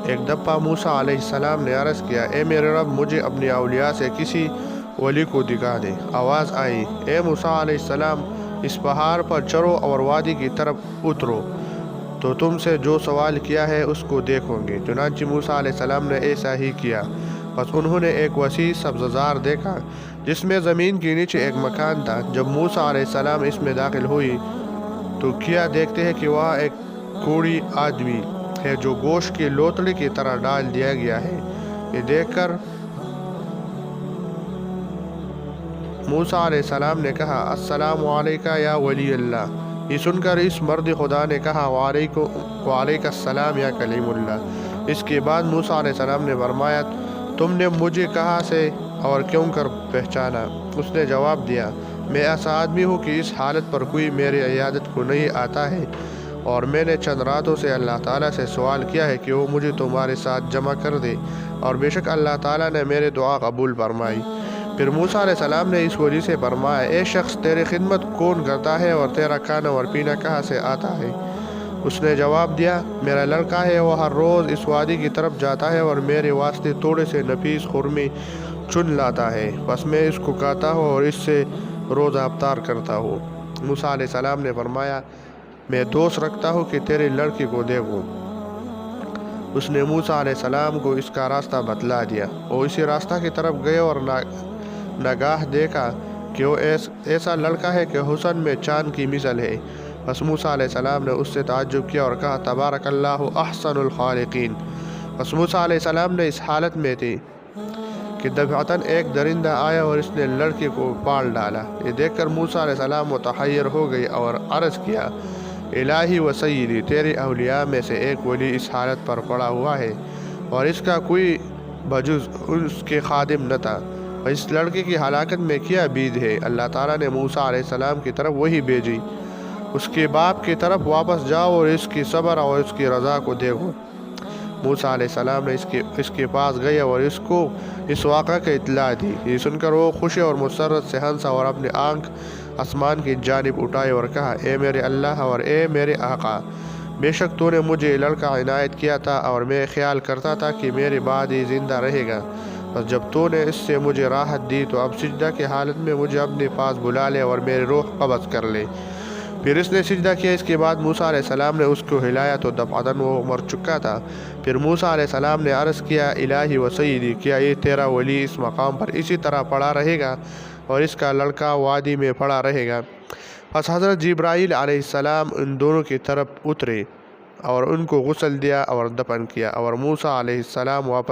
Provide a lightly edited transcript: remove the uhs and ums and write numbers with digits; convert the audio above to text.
ایک دفعہ موسیٰ علیہ السلام نے عرض کیا، اے میرے رب، مجھے اپنے اولیاء سے کسی ولی کو دکھا دے۔ آواز آئی، اے موسیٰ علیہ السلام، اس پہاڑ پر چڑھو اور وادی کی طرف اترو تو تم سے جو سوال کیا ہے اس کو دیکھو گے۔ چنانچہ موسیٰ علیہ السلام نے ایسا ہی کیا۔ بس انہوں نے ایک وسیع سبززار دیکھا جس میں زمین کے نیچے ایک مکان تھا۔ جب موسیٰ علیہ السلام اس میں داخل ہوئی تو کیا دیکھتے ہیں کہ وہاں ایک کوڑی آدمی ہے جو گوشت کی لوتڑی کی طرح ڈال دیا گیا ہے۔ یہ دیکھ کر موسیٰ علیہ السلام نے کہا، السلام علیکہ یا ولی اللہ۔ یہ سن کر اس مرد خدا نے کہا، وعلیک السلام یا کلیم اللہ۔ اس کے بعد موسیٰ علیہ السلام نے فرمایا، تم نے مجھے کہاں سے اور کیوں کر پہچانا؟ اس نے جواب دیا، میں ایسا آدمی ہوں کہ اس حالت پر کوئی میری عیادت کو نہیں آتا ہے، اور میں نے چند راتوں سے اللہ تعالیٰ سے سوال کیا ہے کہ وہ مجھے تمہارے ساتھ جمع کر دے، اور بے شک اللہ تعالیٰ نے میرے دعا قبول فرمائی۔ پھر موسیٰ علیہ السلام نے اس ولی سے فرمایا، اے شخص، تیری خدمت کون کرتا ہے اور تیرا کھانا اور پینا کہاں سے آتا ہے؟ اس نے جواب دیا، میرا لڑکا ہے، وہ ہر روز اس وادی کی طرف جاتا ہے اور میرے واسطے تھوڑے سے نفیس خرمے چن لاتا ہے، بس میں اس کو کھاتا ہوں اور اس سے روزہ افطار کرتا ہوں۔ موسیٰ علیہ السلام نے فرمایا، میں دوست رکھتا ہوں کہ تیرے لڑکے کو دیکھوں۔ اس نے موسیٰ علیہ السلام کو اس کا راستہ بتلا دیا۔ وہ اسی راستہ کی طرف گئے اور ناگاہ دیکھا کہ وہ ایسا لڑکا ہے کہ حسن میں چاند کی مثل ہے۔ بس موسیٰ علیہ السلام نے اس سے تعجب کیا اور کہا، تبارک اللہ احسن الخالقین۔ بس موسیٰ علیہ السلام نے اس حالت میں تھے کہ دفعتاً ایک درندہ آیا اور اس نے لڑکے کو پال ڈالا۔ یہ دیکھ کر موسیٰ علیہ السلام متحیر ہو گئے اور عرض کیا، الہی و سیدی، تیرے اولیاء میں سے ایک ولی اس حالت پر پڑا ہوا ہے اور اس کا کوئی بجز اس کے خادم نہ تھا، اور اس لڑکے کی ہلاکت میں کیا بید ہے۔ اللہ تعالیٰ نے موسیٰ علیہ السلام کی طرف وحی بھیجی، اس کے باپ کی طرف واپس جاؤ اور اس کی صبر اور اس کی رضا کو دیکھو۔ موسیٰ علیہ السلام نے اس کے پاس گئے اور اس کو اس واقعہ کی اطلاع دی۔ یہ سن کر وہ خوشی اور مسرت سے ہنسا اور اپنی آنکھ آسمان کی جانب اٹھائی اور کہا، اے میرے اللہ اور اے میرے آقا، بے شک تو نے مجھے لڑکا عنایت کیا تھا اور میں خیال کرتا تھا کہ میرے بعد یہ زندہ رہے گا، بس جب تو نے اس سے مجھے راحت دی تو اب سجدہ کی حالت میں مجھے اپنے پاس بلا لے اور میری روح قبض کر لے۔ پھر اس نے سجدہ کیا۔ اس کے بعد موسیٰ علیہ السلام نے اس کو ہلایا تو دفعتاً وہ مر چکا تھا۔ پھر موسیٰ علیہ السلام نے عرض کیا، الہی و سیدی، کیا یہ تیرا ولی اس مقام پر اسی طرح پڑا رہے گا اور اس کا لڑکا وادی میں پڑا رہے گا؟ پس حضرت جبرائیل علیہ السلام ان دونوں کی طرف اترے اور ان کو غسل دیا اور دفن کیا، اور موسیٰ علیہ السلام واپس